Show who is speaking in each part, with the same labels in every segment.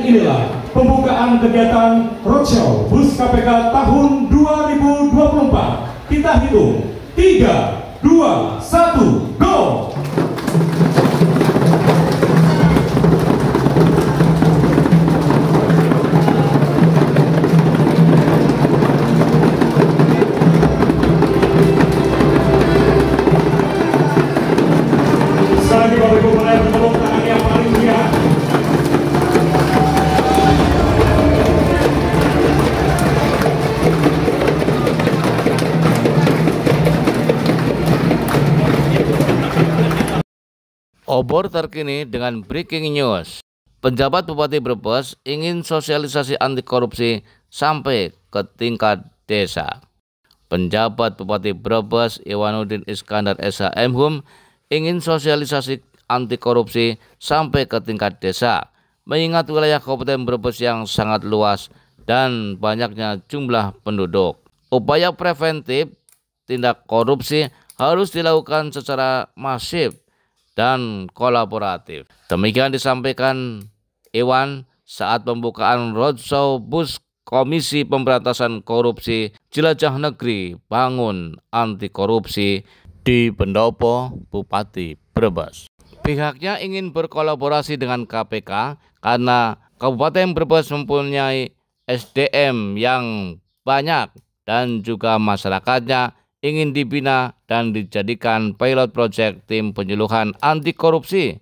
Speaker 1: inilah pembukaan kegiatan Roadshow Bus KPK tahun 2024. Kita hitung 3, 2, 1, go! Sekali Bapak Ibu mulai bertepuk tangan yang paling meriah.
Speaker 2: Obor terkini dengan breaking news. Penjabat Bupati Brebes ingin sosialisasi anti korupsi sampai ke tingkat desa. Penjabat Bupati Brebes Iwanuddin Iskandar SH.M.Hum ingin sosialisasi anti korupsi sampai ke tingkat desa, mengingat wilayah Kabupaten Brebes yang sangat luas dan banyaknya jumlah penduduk. Upaya preventif tindak korupsi harus dilakukan secara masif dan kolaboratif. Demikian disampaikan Iwan saat pembukaan roadshow bus Komisi Pemberantasan Korupsi Jelajah Negeri Bangun Anti Korupsi di Pendopo, Bupati Brebes. Pihaknya ingin berkolaborasi dengan KPK karena Kabupaten Brebes mempunyai SDM yang banyak dan juga masyarakatnya ingin dibina dan dijadikan pilot project tim penyuluhan anti korupsi.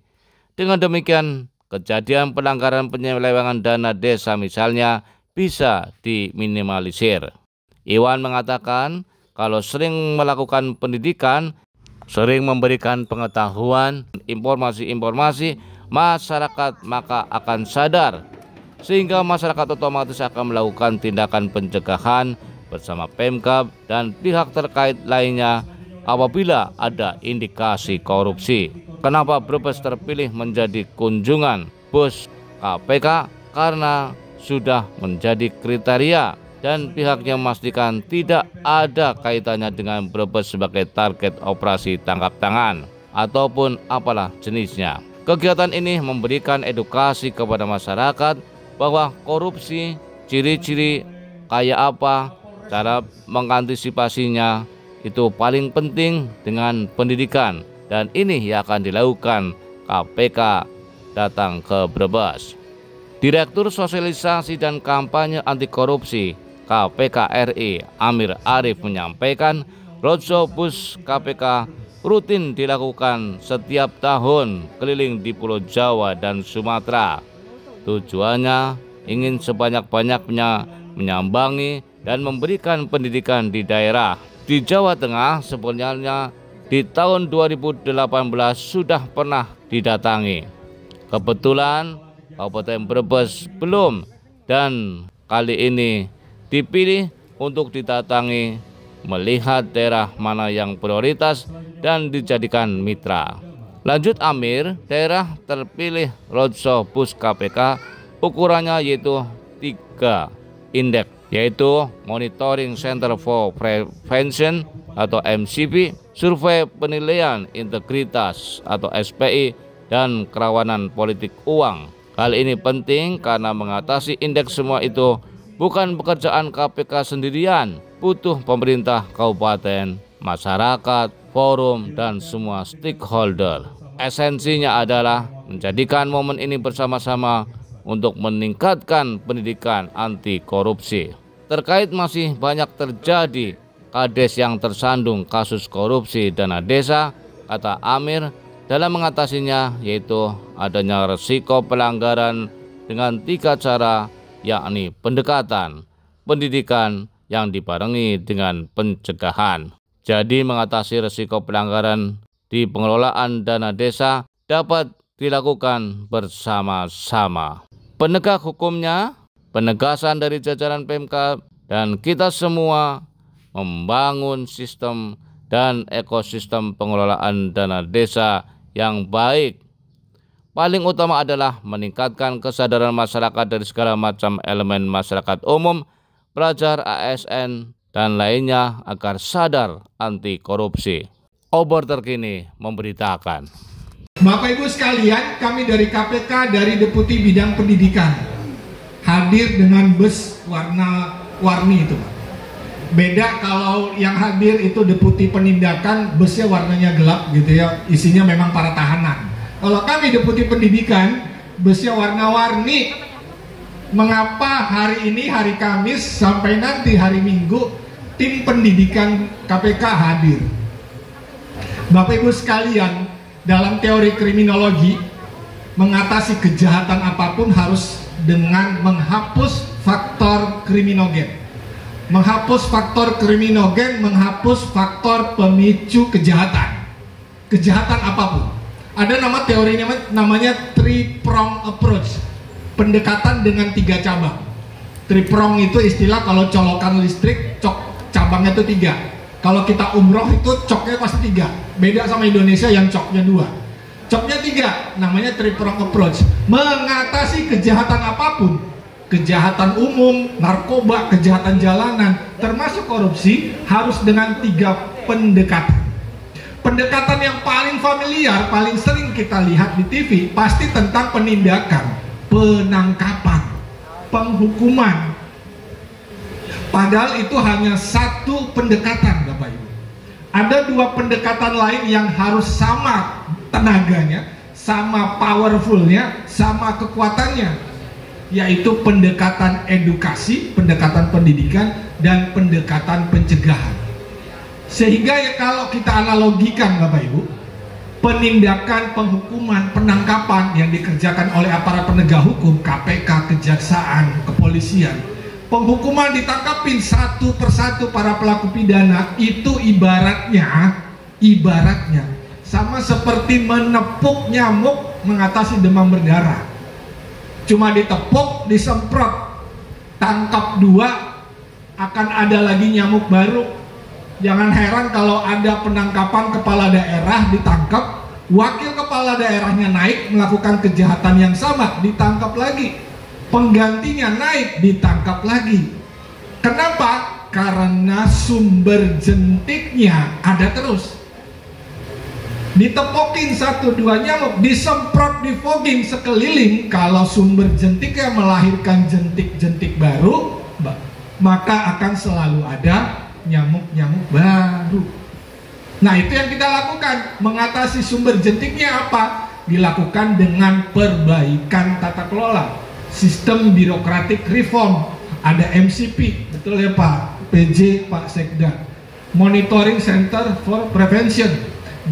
Speaker 2: Dengan demikian, kejadian pelanggaran penyelewengan dana desa misalnya bisa diminimalisir. Iwan mengatakan kalau sering melakukan pendidikan, sering memberikan pengetahuan, informasi-informasi, masyarakat maka akan sadar, sehingga masyarakat otomatis akan melakukan tindakan pencegahan bersama Pemkab dan pihak terkait lainnya apabila ada indikasi korupsi. Kenapa Brebes terpilih menjadi kunjungan bus KPK? Karena sudah menjadi kriteria dan pihaknya memastikan tidak ada kaitannya dengan Brebes sebagai target operasi tangkap tangan ataupun apalah jenisnya. Kegiatan ini memberikan edukasi kepada masyarakat bahwa korupsi, ciri-ciri kayak apa, cara mengantisipasinya itu paling penting dengan pendidikan, dan ini yang akan dilakukan KPK datang ke Brebes. Direktur Sosialisasi dan Kampanye Anti Korupsi KPK RI Amir Arif menyampaikan roadshow bus KPK rutin dilakukan setiap tahun keliling di Pulau Jawa dan Sumatera. Tujuannya ingin sebanyak-banyaknya menyambangi dan memberikan pendidikan di daerah. Di Jawa Tengah sebenarnya di tahun 2018 sudah pernah didatangi. Kebetulan Kabupaten Brebes belum, dan kali ini dipilih untuk didatangi, melihat daerah mana yang prioritas dan dijadikan mitra. Lanjut Amir, daerah terpilih roadshow bus KPK ukurannya yaitu 3 indeks, yaitu Monitoring Center for Prevention atau MCP, Survei Penilaian Integritas atau SPI, dan Kerawanan Politik Uang. Hal ini penting karena mengatasi indeks semua itu bukan pekerjaan KPK sendirian, butuh pemerintah kabupaten, masyarakat, forum, dan semua stakeholder. Esensinya adalah menjadikan momen ini bersama-sama untuk meningkatkan pendidikan anti korupsi. Terkait masih banyak terjadi kades yang tersandung kasus korupsi dana desa, kata Amir, dalam mengatasinya yaitu adanya resiko pelanggaran dengan 3 cara, yakni pendekatan, pendidikan yang dibarengi dengan pencegahan. Jadi mengatasi resiko pelanggaran di pengelolaan dana desa dapat dilakukan bersama-sama. Penegak hukumnya, penegasan dari jajaran Pemkab, dan kita semua membangun sistem dan ekosistem pengelolaan dana desa yang baik. Paling utama adalah meningkatkan kesadaran masyarakat dari segala macam elemen masyarakat umum, pelajar, ASN, dan lainnya agar sadar anti korupsi. Obor terkini memberitakan.
Speaker 3: Bapak Ibu sekalian, kami dari KPK dari Deputi Bidang Pendidikan hadir dengan bus warna-warni itu, Pak. Beda kalau yang hadir itu deputi penindakan, busnya warnanya gelap gitu ya, isinya memang para tahanan. Kalau kami deputi pendidikan, busnya warna-warni. Mengapa hari ini hari Kamis sampai nanti hari Minggu tim pendidikan KPK hadir? Bapak Ibu sekalian, dalam teori kriminologi, mengatasi kejahatan apapun harus dengan menghapus faktor kriminogen. Menghapus faktor kriminogen, menghapus faktor pemicu kejahatan. Kejahatan apapun. Ada nama teorinya namanya three-prong approach. Pendekatan dengan 3 cabang. Three-prong itu istilah kalau colokan listrik, cabangnya itu 3. Kalau kita umroh itu coknya pasti 3. Beda sama Indonesia yang coknya 2. Coknya 3, namanya three-prong approach. Mengatasi kejahatan apapun. Kejahatan umum, narkoba, kejahatan jalanan, termasuk korupsi, harus dengan 3 pendekatan. Pendekatan yang paling familiar, paling sering kita lihat di TV, pasti tentang penindakan, penangkapan, penghukuman. Padahal itu hanya 1 pendekatan, Bapak Ibu. Ada 2 pendekatan lain yang harus sama tenaganya, sama powerfulnya, sama kekuatannya, yaitu pendekatan edukasi, pendekatan pendidikan, dan pendekatan pencegahan. Sehingga ya kalau kita analogikan Bapak Ibu, penindakan, penghukuman, penangkapan yang dikerjakan oleh aparat penegak hukum, KPK, kejaksaan, kepolisian, penghukuman ditangkapin satu persatu para pelaku pidana, itu ibaratnya sama seperti menepuk nyamuk mengatasi demam berdarah. Cuma ditepuk, disemprot, tangkap 2, akan ada lagi nyamuk baru. Jangan heran kalau ada penangkapan kepala daerah ditangkap, wakil kepala daerahnya naik melakukan kejahatan yang sama, ditangkap lagi. Penggantinya naik, ditangkap lagi. Kenapa? Karena sumber jentiknya ada terus. Ditepokin 1-2 nyamuk, disemprot, difogging sekeliling. Kalau sumber jentiknya melahirkan jentik-jentik baru, maka akan selalu ada nyamuk-nyamuk baru. Nah, itu yang kita lakukan. Mengatasi sumber jentiknya apa? Dilakukan dengan perbaikan tata kelola, sistem birokratik reform. Ada MCP, betul ya Pak PJ, Pak Sekda, Monitoring Center for Prevention,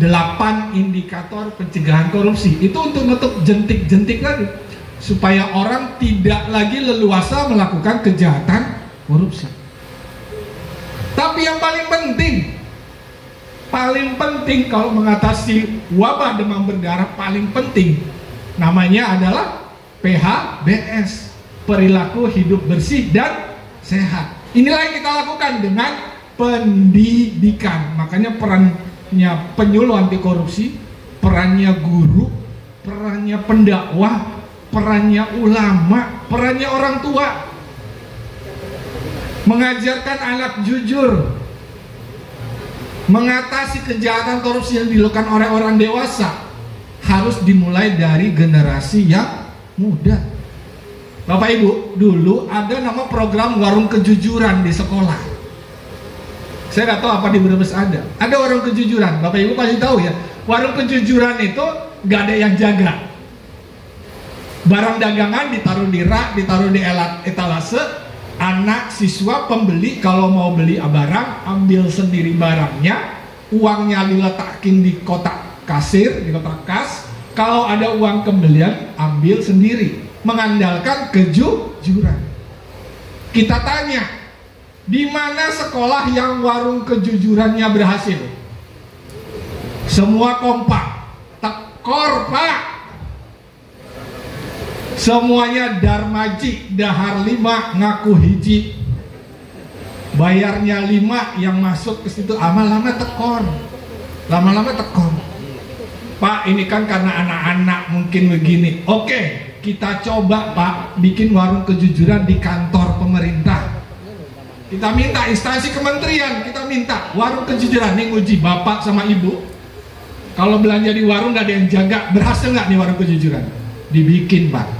Speaker 3: 8 indikator pencegahan korupsi. Itu untuk nutup jentik-jentik lagi, supaya orang tidak lagi leluasa melakukan kejahatan korupsi. Tapi yang paling penting kalau mengatasi wabah demam berdarah, paling penting namanya adalah PHBS, perilaku hidup bersih dan sehat. Inilah yang kita lakukan dengan pendidikan. Makanya perannya penyuluh anti korupsi, perannya guru, perannya pendakwah, perannya ulama, perannya orang tua. Mengajarkan anak jujur, mengatasi kejahatan korupsi yang dilakukan oleh orang dewasa harus dimulai dari generasi yang muda. Bapak Ibu, dulu ada nama program warung kejujuran di sekolah. Saya nggak tahu apa di Brebes ada warung kejujuran. Bapak Ibu pasti tahu ya, warung kejujuran itu nggak ada yang jaga. Barang dagangan ditaruh di rak, ditaruh di etalase. Anak siswa pembeli kalau mau beli barang, ambil sendiri barangnya, uangnya diletakin di kotak kasir, di kotak kas. Kalau ada uang kembalian, ambil sendiri, mengandalkan kejujuran. Kita tanya, di mana sekolah yang warung kejujurannya berhasil? Semua kompak, tekor Pak. Semuanya darmaji, dahar 5, ngaku hiji. Bayarnya 5, yang masuk ke situ lama-lama tekor. Lama-lama tekor. Pak, ini kan karena anak-anak mungkin begini. Oke, kita coba Pak bikin warung kejujuran di kantor pemerintah. Kita minta instansi kementerian, kita minta warung kejujuran. Nih nguji bapak sama ibu, kalau belanja di warung gak ada yang jaga, berhasil gak nih warung kejujuran? Dibikin Pak.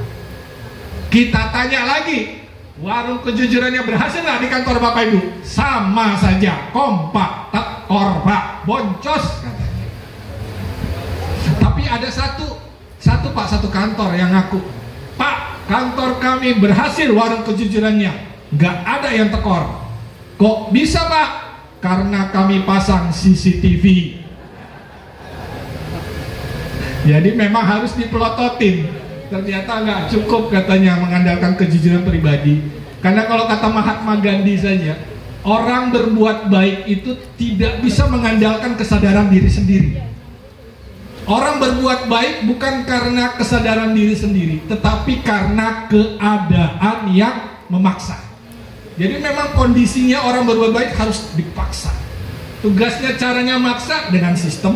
Speaker 3: Kita tanya lagi, warung kejujurannya berhasil nggak di kantor Bapak Ibu? Sama saja, kompak, tekor, Pak, boncos katanya. Tapi ada satu kantor yang ngaku, Pak, kantor kami berhasil warung kejujurannya, nggak ada yang tekor. Kok bisa, Pak? Karena kami pasang CCTV. Jadi memang harus dipelototin. Ternyata nggak cukup katanya mengandalkan kejujuran pribadi. Karena kalau kata Mahatma Gandhi saja, orang berbuat baik itu tidak bisa mengandalkan kesadaran diri sendiri. Orang berbuat baik bukan karena kesadaran diri sendiri, tetapi karena keadaan yang memaksa. Jadi memang kondisinya orang berbuat baik harus dipaksa. Tugasnya caranya maksa dengan sistem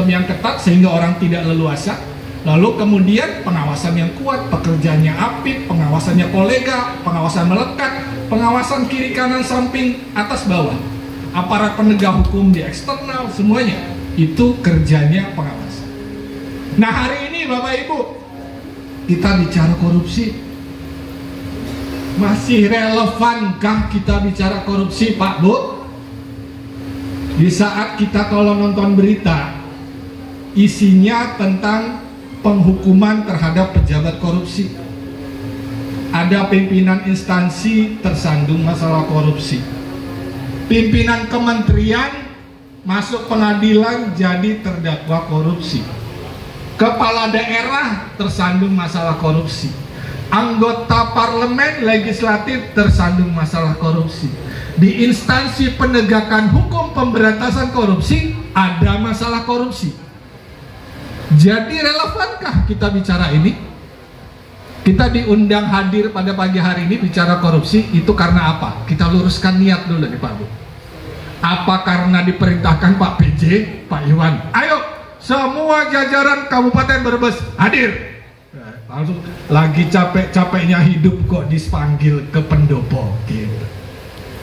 Speaker 3: yang ketat sehingga orang tidak leluasa. Lalu kemudian pengawasan yang kuat, pekerjaannya apik, pengawasannya kolega, pengawasan melekat, pengawasan kiri kanan samping atas bawah, aparat penegak hukum di eksternal, semuanya itu kerjanya pengawasan. Nah, hari ini Bapak Ibu kita bicara korupsi, masih relevankah kita bicara korupsi, Pak Bu? Di saat kita kalau nonton berita isinya tentang penghukuman terhadap pejabat korupsi, ada pimpinan instansi tersandung masalah korupsi, pimpinan kementerian masuk pengadilan jadi terdakwa korupsi, kepala daerah tersandung masalah korupsi, anggota parlemen legislatif tersandung masalah korupsi, di instansi penegakan hukum pemberantasan korupsi ada masalah korupsi. Jadi relevankah kita bicara ini? Kita diundang hadir pada pagi hari ini bicara korupsi itu karena apa? Kita luruskan niat dulu nih Pak Bu. Apa karena diperintahkan Pak PJ, Pak Iwan, ayo semua jajaran Kabupaten Brebes hadir? Langsung lagi capek-capeknya hidup kok dipanggil ke pendopo gitu.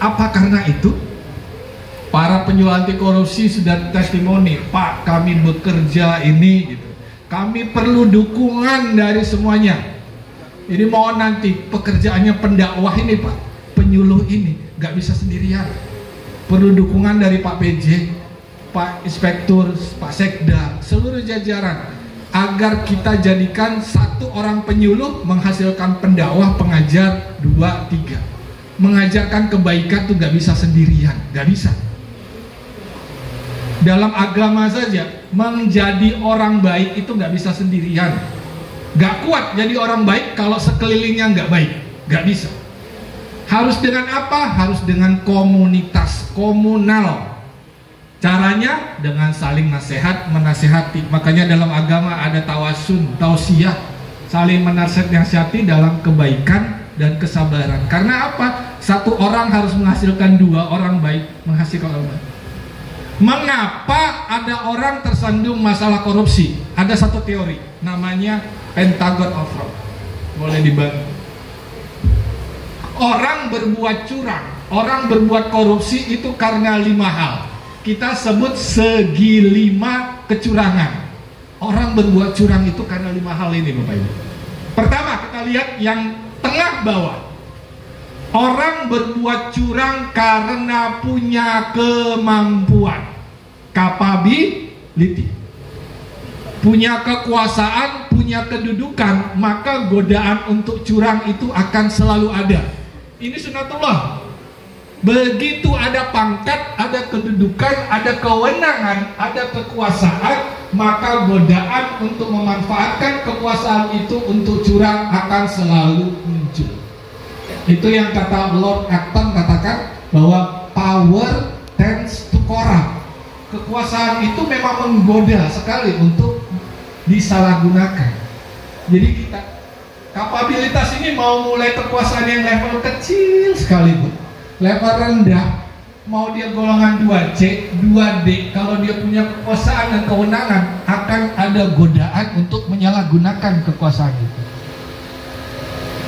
Speaker 3: Apa karena itu? Para penyuluh anti korupsi sudah testimoni, Pak, kami bekerja ini gitu. Kami perlu dukungan dari semuanya. Ini mohon nanti pekerjaannya pendakwah ini Pak, penyuluh ini nggak bisa sendirian. Perlu dukungan dari Pak PJ, Pak Inspektur, Pak Sekda, seluruh jajaran, agar kita jadikan satu orang penyuluh menghasilkan pendakwah, pengajar 2, 3. Mengajarkan kebaikan tuh nggak bisa sendirian, nggak bisa. Dalam agama saja menjadi orang baik itu nggak bisa sendirian, nggak kuat jadi orang baik kalau sekelilingnya nggak baik, nggak bisa. Harus dengan apa? Harus dengan komunitas, komunal. Caranya dengan saling nasihat, menasihati. Makanya dalam agama ada tawasun, tausiah, saling menasihati dalam kebaikan dan kesabaran. Karena apa? Satu orang harus menghasilkan 2 orang baik, menghasilkan orang baik. Mengapa ada orang tersandung masalah korupsi? Ada satu teori, namanya Pentagon of Fraud. Boleh dibantu. Orang berbuat curang, orang berbuat korupsi itu karena 5 hal. Kita sebut segi 5 kecurangan. Orang berbuat curang itu karena 5 hal ini Bapak Ibu. Pertama kita lihat yang tengah bawah. Orang berbuat curang karena punya kemampuan, capability, punya kekuasaan, punya kedudukan, maka godaan untuk curang itu akan selalu ada. Ini sunatullah. Begitu ada pangkat, ada kedudukan, ada kewenangan, ada kekuasaan, maka godaan untuk memanfaatkan kekuasaan itu untuk curang akan selalu muncul. Itu yang kata Lord Acton katakan bahwa power tends to corrupt. Kekuasaan itu memang menggoda sekali untuk disalahgunakan. Jadi kita kapabilitas ini mau mulai kekuasaan yang level kecil sekali Bu, level rendah, mau dia golongan 2C, 2D, kalau dia punya kekuasaan dan kewenangan akan ada godaan untuk menyalahgunakan kekuasaan itu.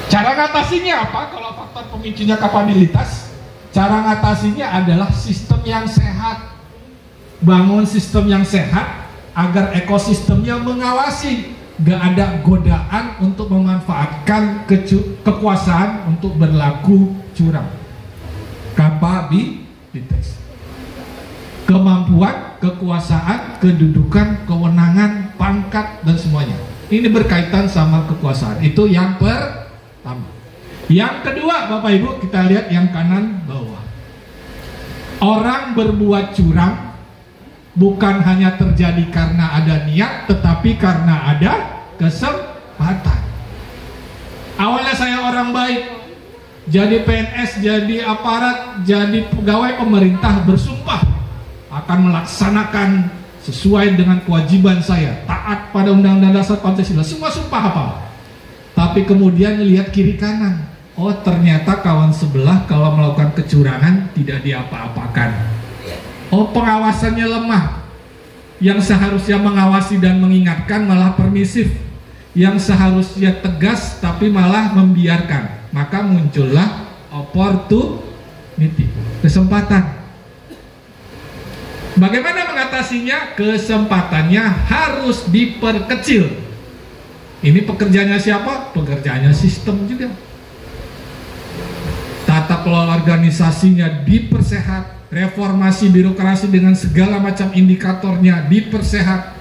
Speaker 3: Cara ngatasinya apa? Kalau faktor pemicunya kapabilitas, cara ngatasinya adalah sistem yang sehat. Bangun sistem yang sehat agar ekosistemnya mengawasi gak ada godaan untuk memanfaatkan kekuasaan untuk berlaku curang. Kapabilitas, kemampuan, kekuasaan, kedudukan, kewenangan, pangkat, dan semuanya. Ini berkaitan sama kekuasaan. Itu yang pertama. Yang kedua, Bapak Ibu, kita lihat yang kanan bawah. Orang berbuat curang bukan hanya terjadi karena ada niat, tetapi karena ada kesempatan. Awalnya saya orang baik, jadi PNS, jadi aparat, jadi pegawai pemerintah, bersumpah akan melaksanakan sesuai dengan kewajiban saya, taat pada Undang-Undang Dasar Pancasila, semua sumpah apa. Tapi kemudian lihat kiri kanan, oh ternyata kawan sebelah kalau melakukan kecurangan tidak diapa-apakan. Oh pengawasannya lemah, yang seharusnya mengawasi dan mengingatkan malah permisif, yang seharusnya tegas tapi malah membiarkan. Maka muncullah opportunity, kesempatan. Bagaimana mengatasinya? Kesempatannya harus diperkecil. Ini pekerjaannya siapa? Pekerjaannya sistem juga. Tata kelola organisasinya dipersehat, reformasi birokrasi dengan segala macam indikatornya dipersehat,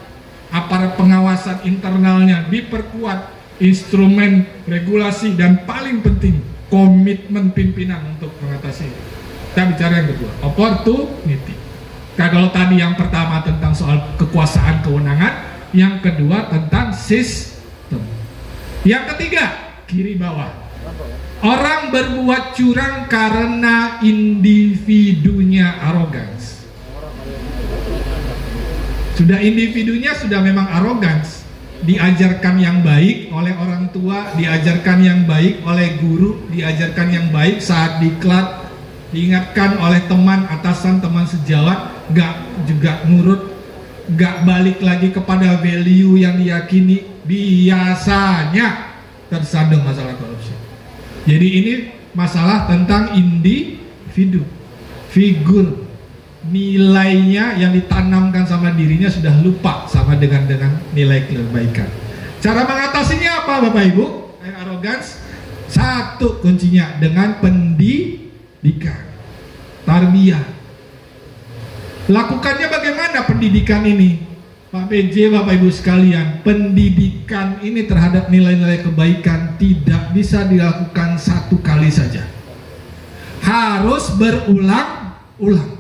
Speaker 3: aparat pengawasan internalnya diperkuat, instrumen regulasi, dan paling penting komitmen pimpinan untuk mengatasi. Kita bicara yang kedua, opportunity. Nah, kalau tadi yang pertama tentang soal kekuasaan kewenangan, yang kedua tentang sistem. Yang ketiga, kiri bawah. Orang berbuat curang karena individunya arogans. Sudah individunya sudah memang arogans. Diajarkan yang baik oleh orang tua, diajarkan yang baik oleh guru, diajarkan yang baik saat diklat, diingatkan oleh teman atasan, teman sejawat, gak juga nurut, gak balik lagi kepada value yang diyakini, biasanya tersandung masalah korupsi. Jadi ini masalah tentang individu, figur, nilainya yang ditanamkan sama dirinya sudah lupa sama dengan nilai kebaikan. Cara mengatasinya apa Bapak Ibu? Arogans, satu kuncinya dengan pendidikan, tarbiyah. Lakukannya bagaimana pendidikan ini? Pak PJ, Bapak Ibu sekalian, pendidikan ini terhadap nilai-nilai kebaikan tidak bisa dilakukan satu kali saja. Harus berulang-ulang,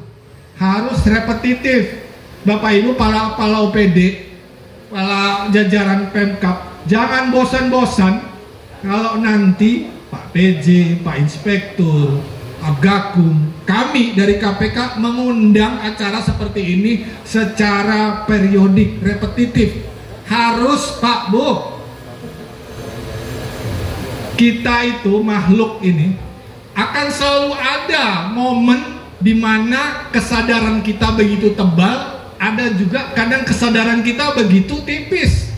Speaker 3: harus repetitif. Bapak Ibu, para OPD, para jajaran Pemkab, jangan bosan-bosan kalau nanti Pak PJ, Pak Inspektur, Abgakum, kami dari KPK mengundang acara seperti ini secara periodik, repetitif. Harus Pak Bu. Kita itu makhluk ini akan selalu ada momen di mana kesadaran kita begitu tebal, ada juga kadang kesadaran kita begitu tipis.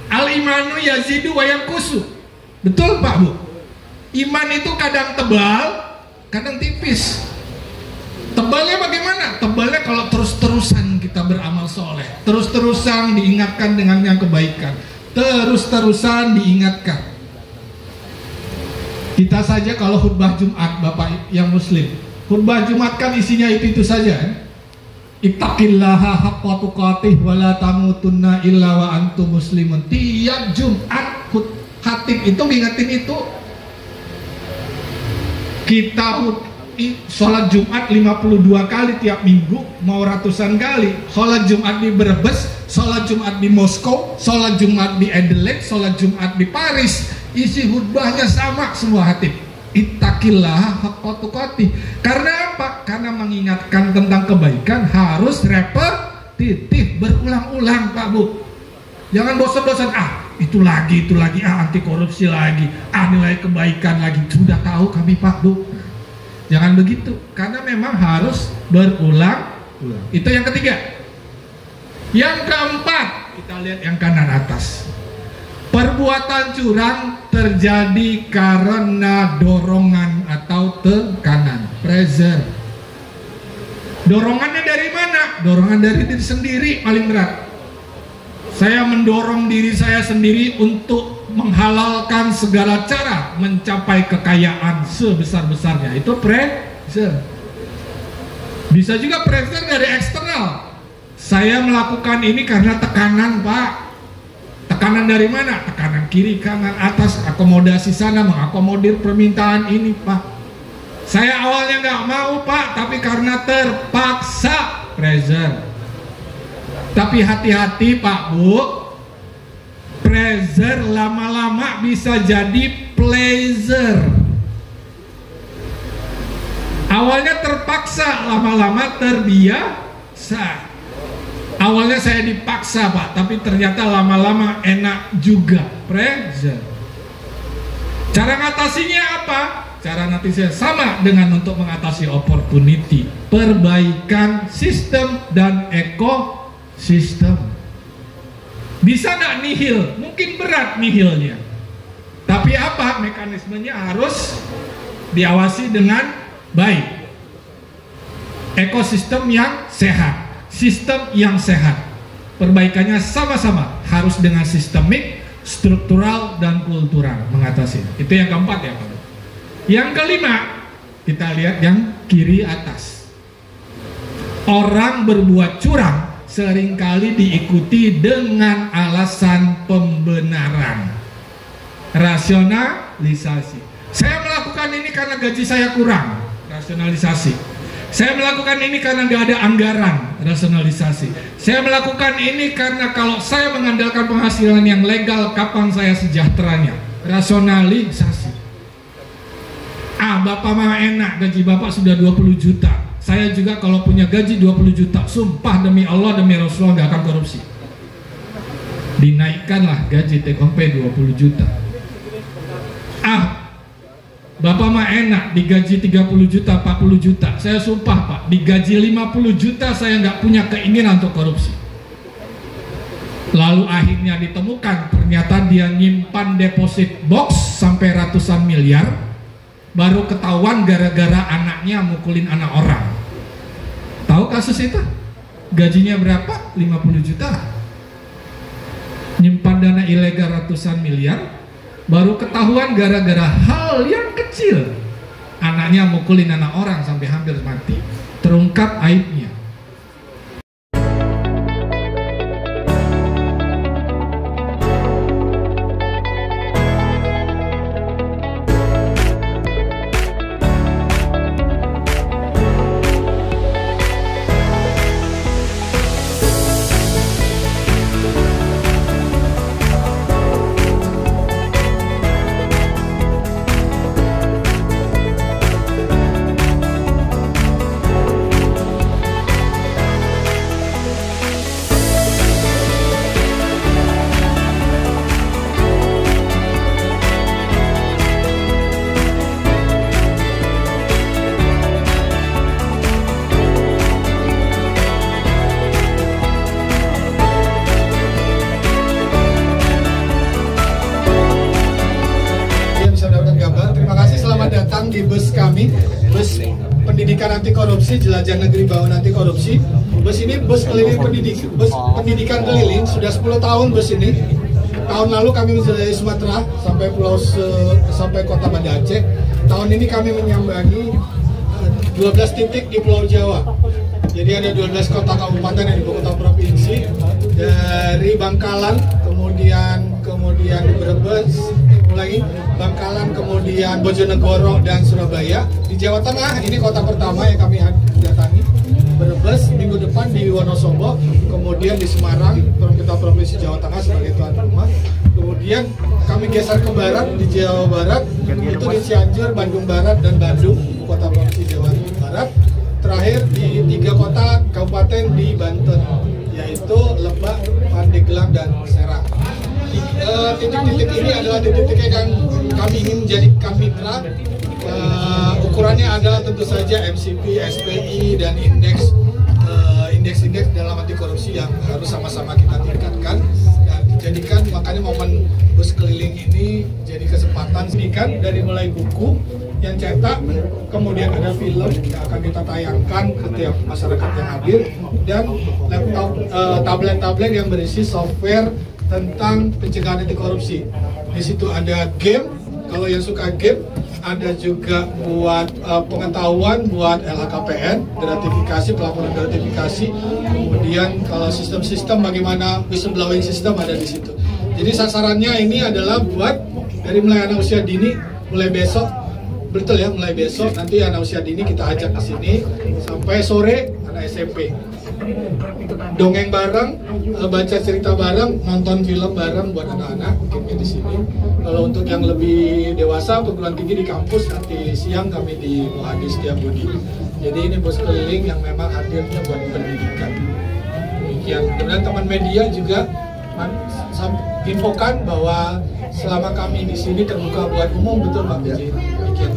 Speaker 3: Al-imanu yazidu wa yanqusu. Betul Pak Bu? Iman itu kadang tebal, kadang tipis. Tebalnya bagaimana? Tebalnya kalau terus-terusan kita beramal soleh, terus-terusan diingatkan dengan yang kebaikan, terus-terusan diingatkan. Kita saja kalau khutbah Jumat, Bapak yang Muslim, khutbah Jumat kan isinya itu saja. Ittaqillaha haqqa tuqatih wa la tamutunna illa wa antum muslimun. Tiap Jumat khatib itu ngingetin itu. Kita sholat Jumat 52 kali tiap minggu, mau ratusan kali. Sholat Jumat di Brebes, sholat Jumat di Moskow, sholat Jumat di Adelaide, sholat Jumat di Paris. Isi khutbahnya sama semua khatib. Ittaqillah haqqa tuqatih. Karena apa? Karena mengingatkan tentang kebaikan harus repetitif, berulang-ulang Pak Bu. Jangan bosan-bosan, itu lagi, anti korupsi lagi, nilai kebaikan lagi. Sudah tahu kami Pak Bu. Jangan begitu, karena memang harus berulang-ulang. Itu yang ketiga. Yang keempat, kita lihat yang kanan atas. Perbuatan curang terjadi karena dorongan atau tekanan, pressure. Dorongannya dari mana? Dorongan dari diri sendiri paling berat. Saya mendorong diri saya sendiri untuk menghalalkan segala cara mencapai kekayaan sebesar-besarnya. Itu pressure. Bisa juga pressure dari eksternal. Saya melakukan ini karena tekanan, Pak. Tekanan dari mana? Tekanan kiri, kanan, atas, akomodasi sana, mengakomodir permintaan ini, Pak. Saya awalnya nggak mau, Pak, tapi karena terpaksa, pressure. Tapi hati-hati, Pak, Bu, pressure lama-lama bisa jadi pleasure. Awalnya terpaksa, lama-lama terbiasa. Awalnya saya dipaksa, Pak, tapi ternyata lama-lama enak juga, pressure. Cara ngatasinya apa? Cara ngatasinya sama dengan untuk mengatasi opportunity, perbaikan sistem dan ekosistem. Bisa nggak nihil? Mungkin berat nihilnya. Tapi apa? Mekanismenya harus diawasi dengan baik. Ekosistem yang sehat, sistem yang sehat. Perbaikannya sama-sama harus dengan sistemik, struktural, dan kultural mengatasi. Itu yang keempat ya, Pak. Yang kelima, kita lihat yang kiri atas. Orang berbuat curang seringkali diikuti dengan alasan pembenaran, rasionalisasi. Saya melakukan ini karena gaji saya kurang, rasionalisasi. Saya melakukan ini karena nggak ada anggaran, rasionalisasi. Saya melakukan ini karena kalau saya mengandalkan penghasilan yang legal, kapan saya sejahteranya, rasionalisasi. Bapak mah enak, gaji bapak sudah 20 juta. Saya juga kalau punya gaji 20 juta, sumpah demi Allah, demi Rasulullah nggak akan korupsi. Dinaikkanlah gaji take home pay 20 juta. Bapak mah enak, digaji 30 juta, 40 juta. Saya sumpah, Pak, digaji 50 juta saya nggak punya keinginan untuk korupsi. Lalu akhirnya ditemukan, ternyata dia nyimpan deposit box sampai ratusan miliar. Baru ketahuan gara-gara anaknya mukulin anak orang. Tahu kasus itu? Gajinya berapa? 50 juta. Nyimpan dana ilegal ratusan miliar. Baru ketahuan gara-gara hal yang kecil. Anaknya mukulin anak orang sampai hampir mati. Terungkap aibnya. Di bus kami, bus pendidikan anti korupsi, jelajah negeri bawaan anti korupsi. Bus ini bus keliling bus pendidikan keliling, sudah 10 tahun bus ini. Tahun lalu kami menjelajahi Sumatera sampai kota Banda Aceh. Tahun ini kami menyambangi 12 titik di Pulau Jawa. Jadi ada 12 kota kabupaten dan ibu kota provinsi, dari Bangkalan, kemudian di Brebes, lagi Bangkalan, kemudian Bojonegoro dan Surabaya. Di Jawa Tengah ini kota pertama yang kami datangi, Brebes, minggu depan di Wonosobo, kemudian di Semarang, kita provinsi Jawa Tengah sebagai tuan rumah. Kemudian kami geser ke barat, di Jawa Barat, itu di Cianjur, Bandung Barat, dan Bandung, kota provinsi Jawa Barat. Terakhir di 3 kota kabupaten di Banten, yaitu Lebak, Pandeglang, dan Serang. Titik-titik ini adalah titik-titik yang kami ingin menjadikan mitra. Ukurannya adalah tentu saja MCP, SPI, dan indeks dalam anti korupsi yang harus sama-sama kita tingkatkan dan dijadikan. Makanya momen bus keliling ini jadi kesempatan, dari mulai buku, yang cetak, kemudian ada film yang akan kita tayangkan ke tiap masyarakat yang hadir, dan laptop, tablet-tablet yang berisi software tentang pencegahan anti korupsi. Di situ ada game, kalau yang suka game, ada juga buat pengetahuan buat LHKPN, gratifikasi, pelaporan gratifikasi, kemudian kalau sistem-sistem bagaimana whistleblowing system ada di situ. Jadi sasarannya ini adalah buat dari mulai anak usia dini, mulai besok, betul ya, mulai besok nanti anak usia dini kita ajak ke sini sampai sore anak SMP. Dongeng bareng, baca cerita bareng, nonton film bareng buat anak-anak mungkin di sini. Kalau untuk yang lebih dewasa, perguruan tinggi di kampus, nanti siang kami di Muhadi Setiabudi. Jadi ini bus keliling yang memang hadirnya buat pendidikan. Demikian. Kemudian teman media juga infokan bahwa selama kami di sini terbuka buat umum, betul Pak Biji. Demikian.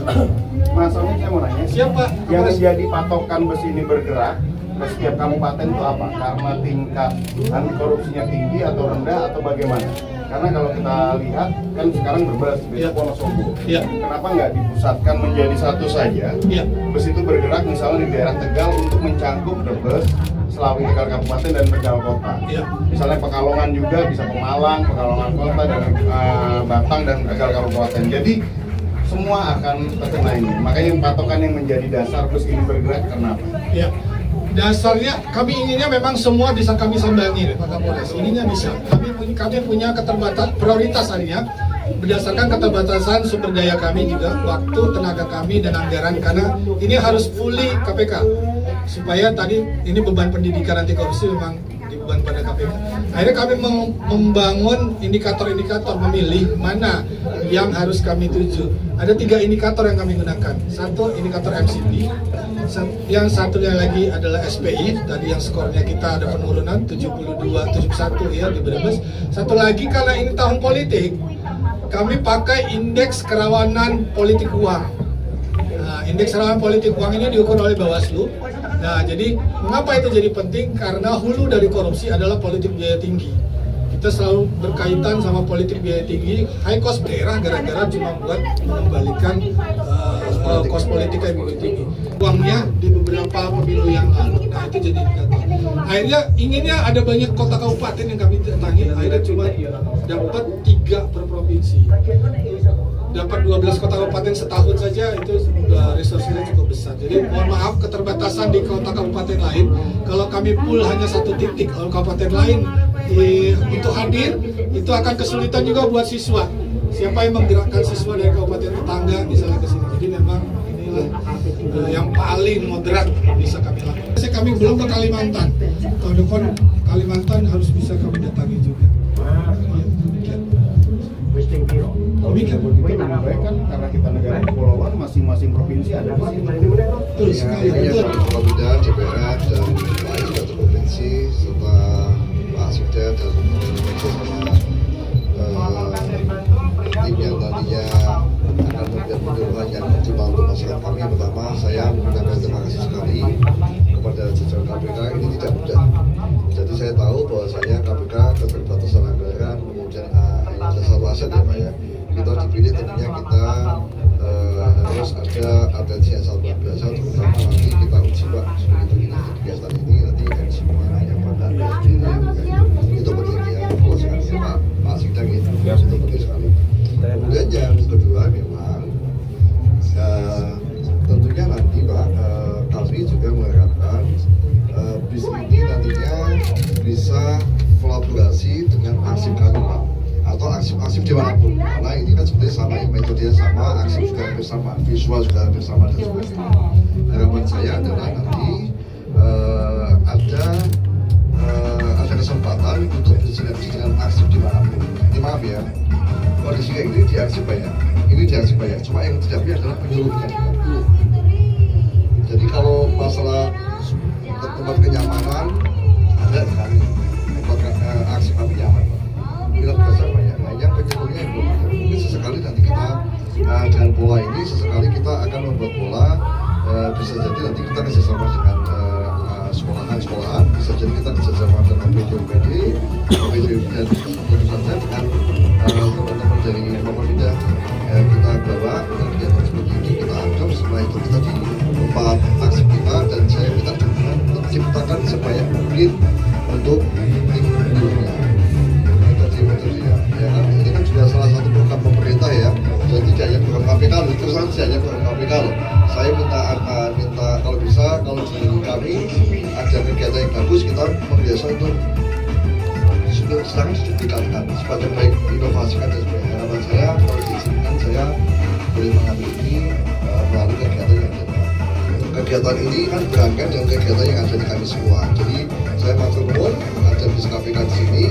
Speaker 4: Mas Sony, saya mau nanya.
Speaker 3: Siapa?
Speaker 4: Yang menjadi patokan bus ini bergerak ke setiap kabupaten itu apa? Karena tingkat anti korupsinya tinggi atau rendah atau bagaimana? Karena kalau kita lihat kan sekarang Brebes, besok Wonosobo.
Speaker 3: Ya.
Speaker 4: Kenapa nggak dipusatkan menjadi satu saja?
Speaker 3: Ya.
Speaker 4: Bus itu bergerak misalnya di daerah Tegal untuk mencangkup Brebes, Selawi, Tegal Kabupaten dan Tegal Kota.
Speaker 3: Ya.
Speaker 4: Misalnya Pekalongan juga bisa Pemalang, Pekalongan Kota dan Batang dan Tegal Kabupaten. Jadi semua akan terkena ini. Makanya patokan yang menjadi dasar bus ini bergerak kenapa?
Speaker 3: Ya. Dasarnya kami inginnya memang semua bisa kami sambangi, Pak Kapolres. Inginnya bisa. Kami punya keterbatasan prioritas harinya berdasarkan keterbatasan sumber daya kami juga, waktu, tenaga kami dan anggaran, karena ini harus fully KPK supaya tadi ini beban pendidikan anti korupsi memang dibeban pada KPK. Akhirnya kami membangun indikator-indikator, memilih mana yang harus kami tuju. Ada 3 indikator yang kami gunakan. Satu indikator MCP, yang satunya lagi adalah SPI, tadi yang skornya kita ada penurunan 71 ya di Brebes. Satu lagi karena ini tahun politik, kami pakai indeks kerawanan politik uang. Nah, indeks kerawanan politik uang ini diukur oleh Bawaslu. Nah, jadi mengapa itu jadi penting? Karena hulu dari korupsi adalah politik biaya tinggi. Kita selalu berkaitan sama politik biaya tinggi, high cost daerah gara-gara cuma buat mengembalikan cost politik yang begitu tinggi. Uangnya di beberapa pemilu yang lalu, nah itu jadi indikator. Akhirnya inginnya ada banyak kota kabupaten yang kami datangi, akhirnya cuma dapat 3 per provinsi. Dapat 12 kota kabupaten setahun saja itu resource-nya cukup besar. Jadi mohon maaf keterbatasan di kota kabupaten lain. Kalau kami pool hanya 1 titik, kalau kabupaten lain untuk hadir itu akan kesulitan juga buat siswa. Siapa yang menggerakkan siswa dari kabupaten tetangga misalnya ke sini. Jadi memang inilah yang paling moderat bisa kami lakukan. Kami belum ke Kalimantan. Tahun depan Kalimantan harus bisa kami datangi juga.
Speaker 4: Kan karena kita negara kepulauan, masing-masing provinsi ada di sini.
Speaker 3: Betul sekali.
Speaker 5: Pemuda, DPR dan lain satu provinsi serta Pak Sekda dan tim yang nantinya akan memberikan penyuluhan yang optimal untuk masyarakat kami. Yang pertama, saya mengucapkan terima kasih sekali kepada jajaran KPK. Ini tidak mudah. Jadi saya tahu bahwasanya KPK keterbatasan anggaran, kemudian hanya satu aset ya Pak ya. Kita dipilih tentunya kita harus ada atensi yang sangat luar biasa, terutama nanti kita uji Pak sebagai terpilih kegiatan ini nanti dari semua yang pada itu penting ya, kalau Pak Sidang itu penting sekali. Kemudian yang kedua memang tentunya nanti Pak kami juga mengharapkan bis ini nantinya bisa kolaborasi dengan arsip kami Pak, atau arsip dimanapun, karena ini kan sebenarnya sama, metodenya sama, arsip juga hampir sama, visual juga hampir sama dan sebagainya. Harapan saya adalah nanti ada kesempatan untuk bersinergi dengan arsip dimanapun. Ini maaf ya, kondisi kayak ini di arsip banyak, ini di arsip banyak, cuma yang tidak punya adalah penyuluhnya. Jadi kalau masalah tempat kenyamanan ada di kami, arsip kami nyaman Pak. Bila besar banyak, nah yang penyuluhnya yang belum ada. Mungkin sesekali nanti kita dengan pola ini, sesekali kita akan membuat pola, bisa jadi nanti kita kerjasama dengan sekolahan, bisa jadi kita kerjasama dengan BPD dan tentu saja dengan teman-teman dari Forkopimda. Kita bawa kegiatan seperti ini, kita ada salah satu program pemerintah ya, jadi tidak hanya program KPK loh, terus tidak hanya program KPK loh. Saya minta kalau bisa, kalau di kami ada kegiatan yang bagus, kita membiasa untuk sekarang sudah dikatakan sebagai baik inovasikan dan sebagainya. Harapan saya kalau diizinkan saya boleh mengambil ini melalui kegiatan yang ada. Kegiatan ini kan berangkat dengan kegiatan yang ada di kami semua. Jadi saya matur nuwun ada bis KPK di sini.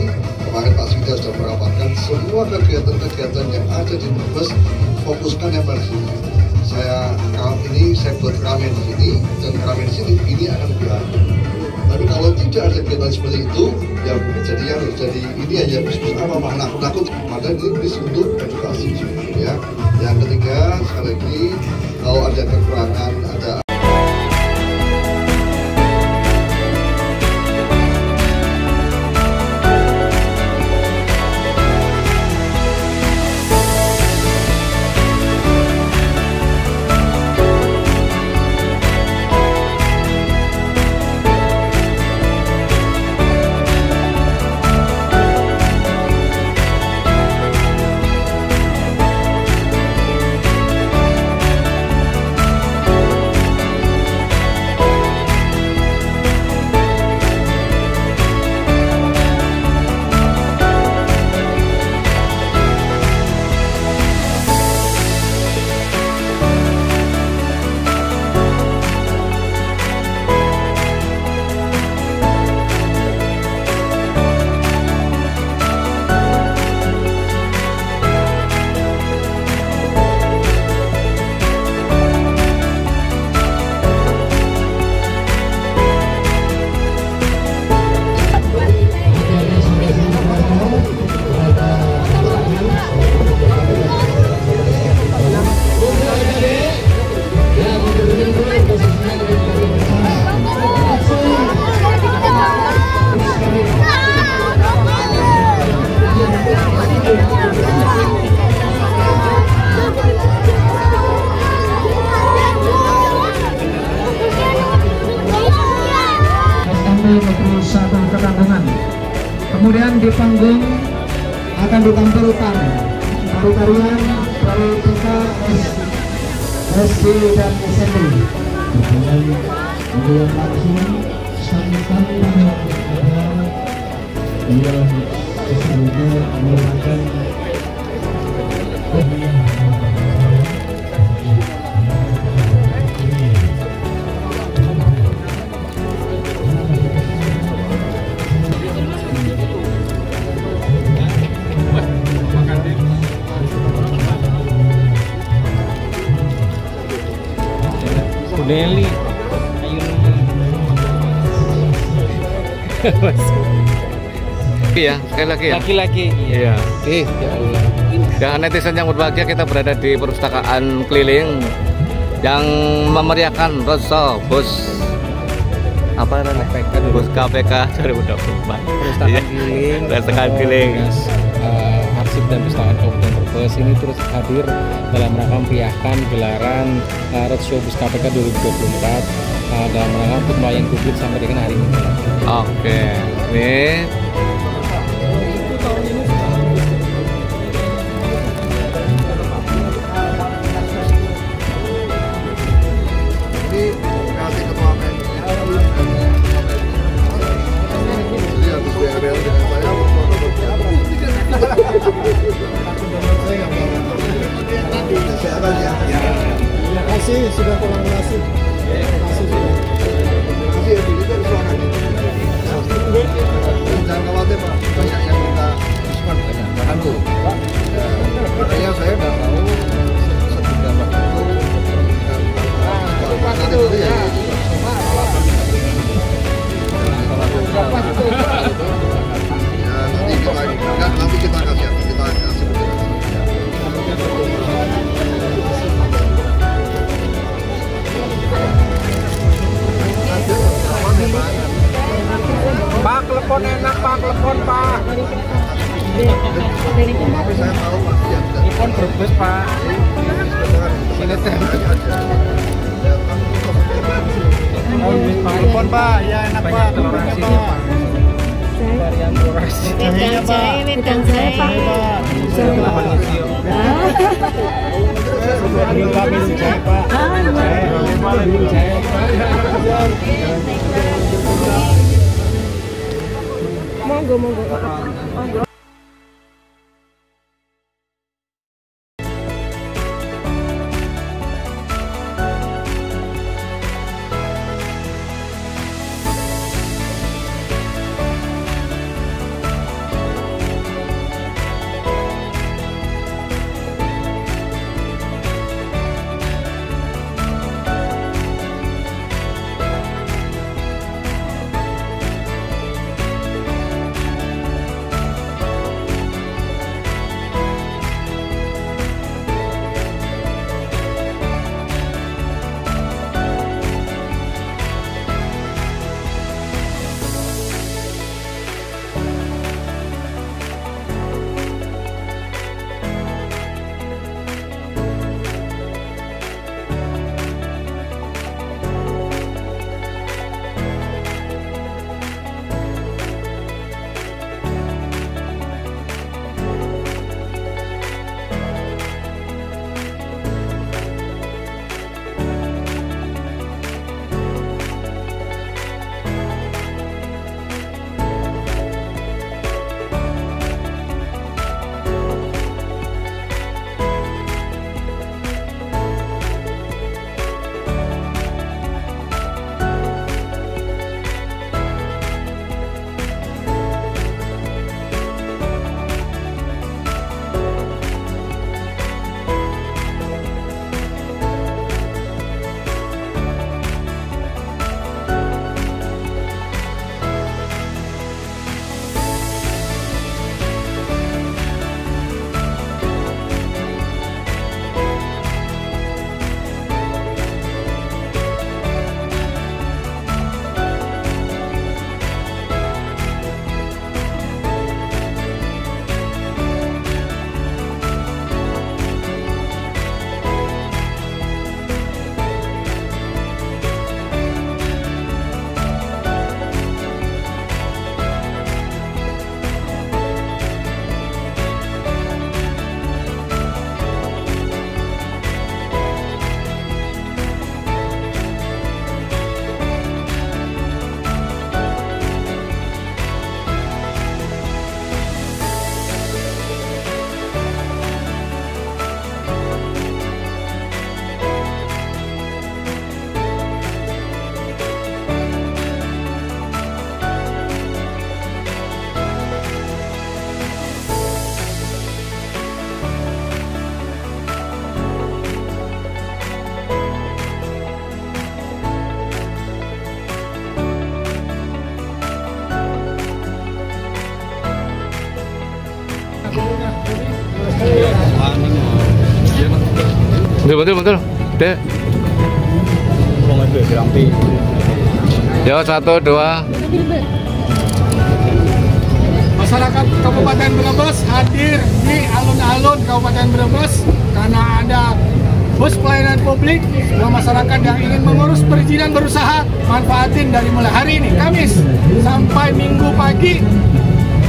Speaker 5: Kemarin Pak Swida sudah merapatkan semua kegiatan-kegiatan yang ada di Brebes, fokuskan yang pada sini. Saya buat ramen di sini dan ramen di sini ini akan berhasil. Tapi kalau tidak ada kegiatan seperti itu, ya mungkin jadi ini hanya bisnis apa nakut-nakut. Maka ini bis untuk edukasi ya. Yang ketiga sekali lagi kalau ada kekurangan ada
Speaker 6: Kemudian di panggung akan ditampilkan tarian dari TK, SD dan SMP. Kemudian langsung sampai yang sesungguhnya merupakan
Speaker 7: Deli,
Speaker 2: ya, sekali lagi ya.
Speaker 7: Laki-laki.
Speaker 2: Iya.
Speaker 7: Ya Allah.
Speaker 2: Dan netizen yang berbahagia, kita berada di perpustakaan keliling yang memeriahkan Roadshow bus apa namanya? Bus KPK 2024.
Speaker 7: Perpustakaan keliling.
Speaker 2: Perpustakaan keliling.
Speaker 7: Arsip dan Pustakaan Kabupaten Brebes ini terus hadir dalam rangka memeriahkan gelaran Roadshow Bus KPK 2024 dalam rangka untuk melayani publik sampai dengan hari ini.
Speaker 2: Oke, ini
Speaker 5: kasih ketua PNI jadi habis BRBL dengan saya
Speaker 3: Terima kasih sudah kolaborasi. Terima kasih sudah.
Speaker 5: terima kasih ya ini kan suaranya jangan khawatir Pak, banyak yang minta diskon bantu makanya saya nggak mau sesudah waktu nanti dulu ya nanti kita kasih
Speaker 7: Pak, telepon enak Pak, telepon Pak.
Speaker 5: tapi saya tahu pasti yang
Speaker 7: Telepon Brebes Pak. Sini telepon Pak, ya enak Pak. Telepon Pak.
Speaker 8: Wedang jahe, Pak. Monggo, monggo.
Speaker 2: Betul. Dek. Yo, 1, 2.
Speaker 3: Masyarakat Kabupaten Brebes hadir di alun-alun Kabupaten Brebes karena ada bus pelayanan publik. Semua masyarakat yang ingin mengurus perizinan berusaha manfaatin dari mulai hari ini Kamis sampai Minggu pagi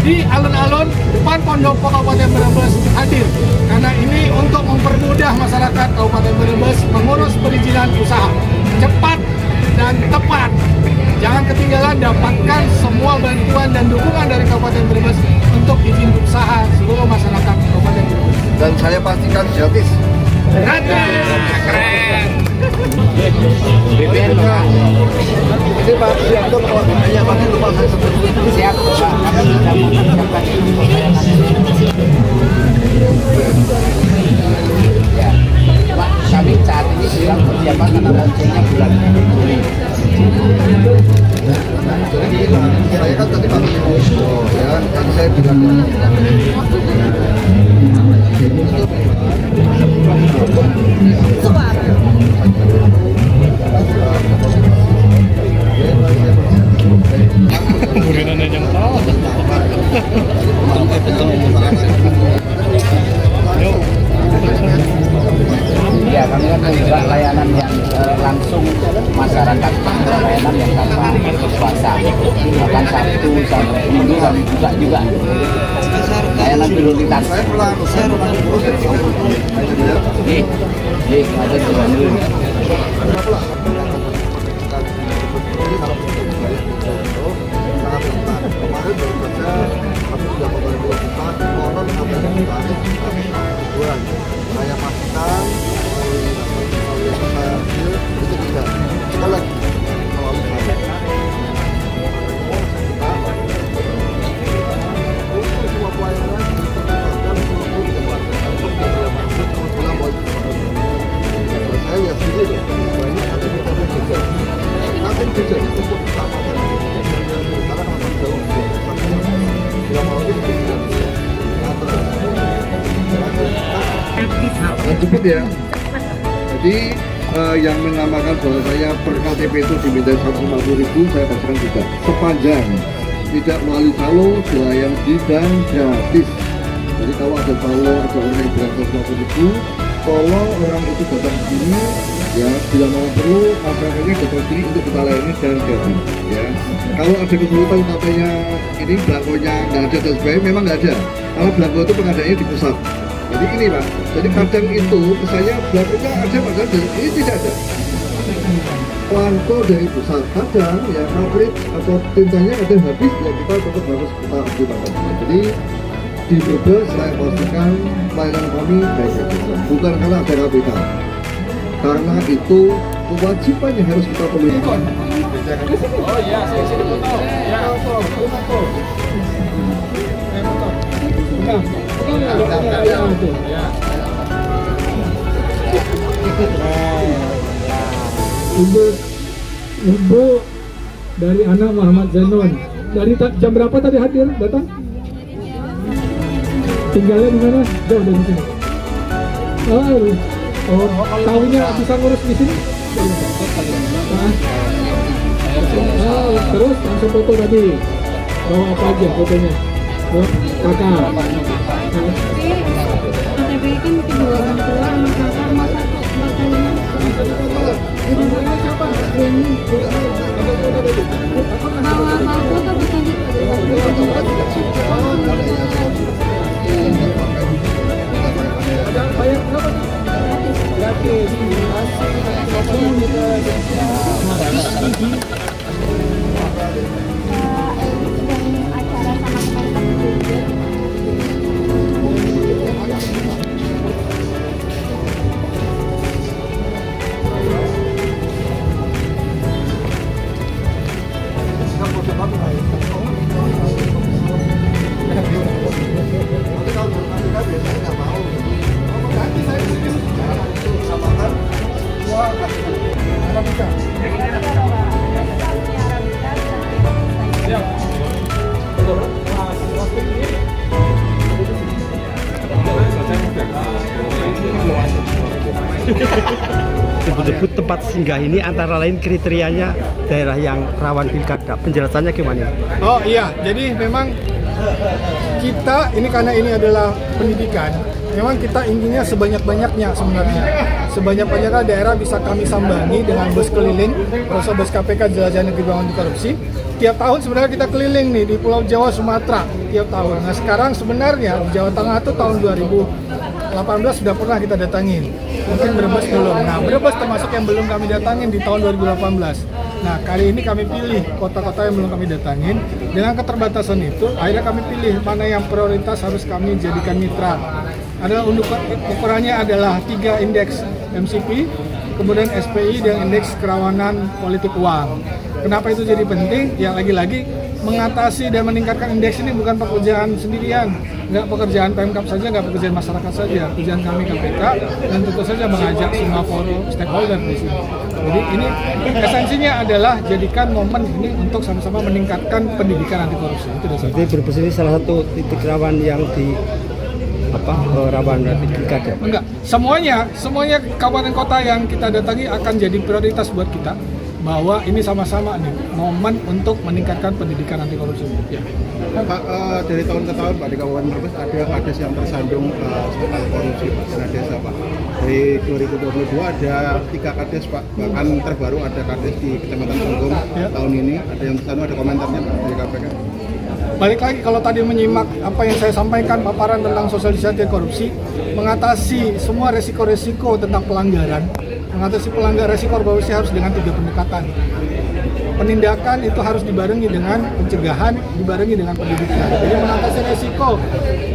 Speaker 3: di alun-alun depan Pondopo Kabupaten Brebes hadir karena ini untuk mempermudah masyarakat Kabupaten Brebes mengurus perizinan usaha cepat dan tepat. Jangan ketinggalan dapatkan semua bantuan dan dukungan dari Kabupaten Brebes untuk izin usaha seluruh masyarakat Kabupaten Brebes.
Speaker 5: Dan saya pastikan gratis.
Speaker 3: Gratis. Keren.
Speaker 5: Ini Pak Siap kalau hanya pakai lupa saya sebut.
Speaker 6: Siap, Pak. Kami sudah mempersiapkan itu. Ya, Pak, kami saat ini sedang persiapan karena launchingnya bulan Juli.
Speaker 5: Jadi saya kan tadi pakai ya, kan saya bilang
Speaker 6: Ya, kami kan juga layanan yang langsung masyarakat, layanan yang tanpa puasa, bahkan Sabtu sampai Minggu kami ada tuh dulu.
Speaker 5: Saya pastikan itu tidak sekali lagi untuk semua pelayanan ditempatkan seluruh saya lihat sendiri banyak ada kita bekerja nanti bekerja itu pun sama karena kalau jauh tidak mau itu cukup ya. Jadi yang menamakan bahwa saya per KTP itu diminta 150.000 saya pastikan juga sepanjang tidak melalui calo dilayani dan gratis. Jadi kalau ada calo ada orang yang bilang 150.000 tolong orang itu datang ke sini ya, bila mau perlu masyarakatnya datang ke sini untuk kita layani dan gratis ya. Kalau ada kesulitan katanya ini belangkonya nggak ada dan sebagainya, memang nggak ada karena belangko itu pengadaannya di pusat. Jadi ini Pak, jadi kadang itu saya belakangnya ada padahal ini tidak ada. Pelangko dari pusat kadang ya pabrik atau tintanya ada habis ya kita tetap harus kita optimalkan. Jadi di Brebes saya pastikan pelayanan kami baik bukan karena ada kapital, karena itu kewajiban yang harus kita penuhi.
Speaker 3: Oh iya, saya sini foto. Ya, foto.
Speaker 9: Ibu dari anak Muhammad Zainun. Dari jam berapa tadi hadir datang? Tinggalnya di mana? Jauh dari sini. Oh, tahunya bisa ngurus di sini? Terus langsung foto tadi. Bawa apa aja fotonya? Kakak.
Speaker 8: KTP kan kedua orang tua sama kakak sama bawa foto bisa
Speaker 10: Sebut-sebut tempat singgah ini antara lain kriterianya daerah yang rawan pilkada. Penjelasannya gimana?
Speaker 3: Oh iya, jadi memang kita ini karena ini adalah pendidikan, memang kita inginnya sebanyak-banyaknya sebenarnya. Sebanyak-banyaknya daerah bisa kami sambangi dengan bus keliling, bus KPK Jelajah Negeri Anti Korupsi. Tiap tahun sebenarnya kita keliling nih di Pulau Jawa, Sumatera tiap tahun. Nah sekarang sebenarnya di Jawa Tengah itu tahun 2018 sudah pernah kita datangin. Mungkin Brebes belum. Nah Brebes termasuk yang belum kami datangin di tahun 2018. Nah kali ini kami pilih kota-kota yang belum kami datangin. Dengan keterbatasan itu, akhirnya kami pilih mana yang prioritas harus kami jadikan mitra. Adalah ukurannya adalah 3 indeks MCP, kemudian SPI dan indeks kerawanan politik uang. Kenapa itu jadi penting? Ya lagi-lagi mengatasi dan meningkatkan indeks ini bukan pekerjaan sendirian, nggak pekerjaan Pemkab saja, nggak pekerjaan masyarakat saja, pekerjaan kami KPK dan tentu saja mengajak semua forum stakeholder di sini. Jadi ini esensinya adalah jadikan momen ini untuk sama-sama meningkatkan pendidikan anti korupsi. Itu dasarnya.
Speaker 10: Jadi Brebes ini salah satu titik rawan yang di rawan pilkada.
Speaker 3: Enggak, semuanya kabupaten kota yang kita datangi akan jadi prioritas buat kita. Bahwa ini sama-sama nih momen untuk meningkatkan pendidikan anti korupsi. Ya.
Speaker 4: Pak, dari tahun ke tahun Pak di Kabupaten Brebes ada kades yang tersandung soal korupsi Pak, dana desa Pak. Dari 2022 ada 3 kades Pak, bahkan terbaru ada kades di Kecamatan Songgong tahun ini. Ada yang tersandung, ada komentarnya Pak dari KPK?
Speaker 3: balik lagi kalau tadi menyimak apa yang saya sampaikan paparan tentang sosialisasi korupsi, mengatasi semua resiko-resiko tentang pelanggaran, mengatasi resiko korupsi harus dengan 3 pendekatan. Penindakan itu harus dibarengi dengan pencegahan, dibarengi dengan pendidikan. Jadi mengatasi resiko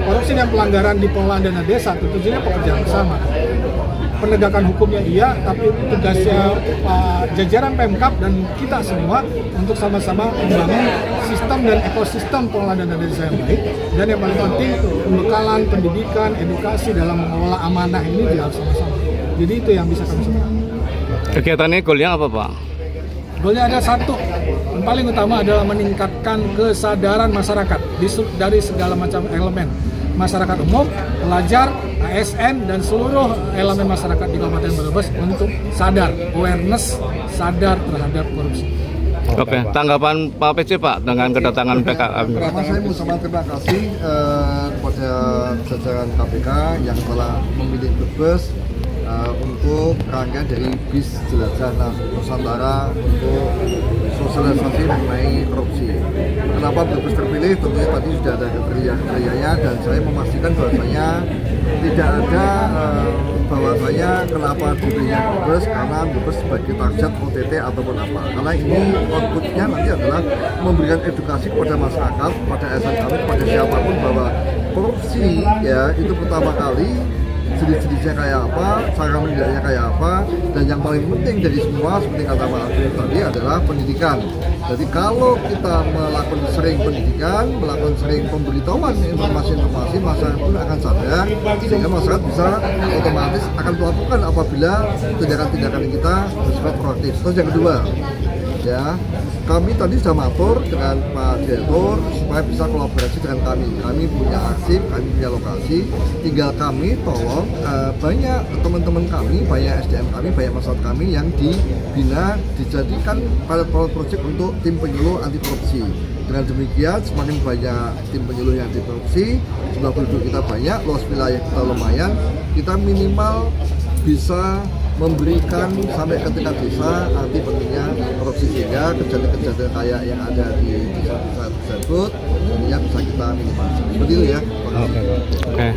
Speaker 3: korupsi dan pelanggaran di pengelolaan dana desa tentunya pekerjaan bersama. Penegakan hukumnya iya, tapi tugasnya jajaran Pemkab dan kita semua untuk sama-sama membangun sistem dan ekosistem pengelolaan dana desa yang baik. Dan yang paling penting, pembekalan, pendidikan, edukasi dalam mengelola amanah ini juga harus sama-sama. Jadi itu yang bisa kami sampaikan.
Speaker 2: Kegiatannya goalnya apa, Pak?
Speaker 3: Goalnya ada satu, yang paling utama adalah meningkatkan kesadaran masyarakat dari segala macam elemen. Masyarakat umum, pelajar, ASN, dan seluruh elemen masyarakat di Kabupaten Brebes untuk sadar, awareness, sadar terhadap korupsi.
Speaker 2: Oke, tanggapan Pak PC Pak dengan kedatangan PKK.
Speaker 5: Pertama saya mau ucapkan terima kasih kepada jajaran KPK yang telah memilih Brebes untuk rangkaian dari bis jelajah Nusantara untuk sosialisasi mengenai korupsi. Kenapa Brebes terpilih? Tentunya tadi sudah ada kriteria-kriterianya dan saya memastikan bahwasanya tidak ada bahwasanya kenapa dipilihnya Brebes karena Brebes sebagai target OTT ataupun apa. Karena ini outputnya nanti adalah memberikan edukasi kepada masyarakat, kepada ASN kami, kepada siapapun bahwa korupsi ya itu pertama kali jenis-jenisnya kayak apa, cara menindaknya kayak apa, dan yang paling penting dari semua seperti kata Pak Abdul tadi adalah pendidikan. Jadi kalau kita melakukan sering pendidikan, melakukan sering pemberitahuan informasi-informasi, masyarakat pun akan sadar sehingga masyarakat bisa otomatis akan melakukan apabila tindakan-tindakan kita bersifat proaktif. Terus yang kedua, ya kami tadi sudah matur dengan Pak Direktur supaya bisa kolaborasi dengan kami. Kami punya arsip, kami punya lokasi. Tinggal kami tolong banyak teman-teman kami, banyak SDM kami, banyak masyarakat kami yang dibina, dijadikan pilot project untuk tim penyuluh anti korupsi. Dengan demikian semakin banyak tim penyuluh yang anti korupsi, jumlah penduduk kita banyak, luas wilayah kita lumayan, kita minimal bisa memberikan sampai ke tingkat desa anti pentingnya korupsi sehingga kejadian-kejadian kayak yang ada di desa-desa tersebut tentunya bisa kita minimalisir. Seperti itu ya.
Speaker 2: Oke.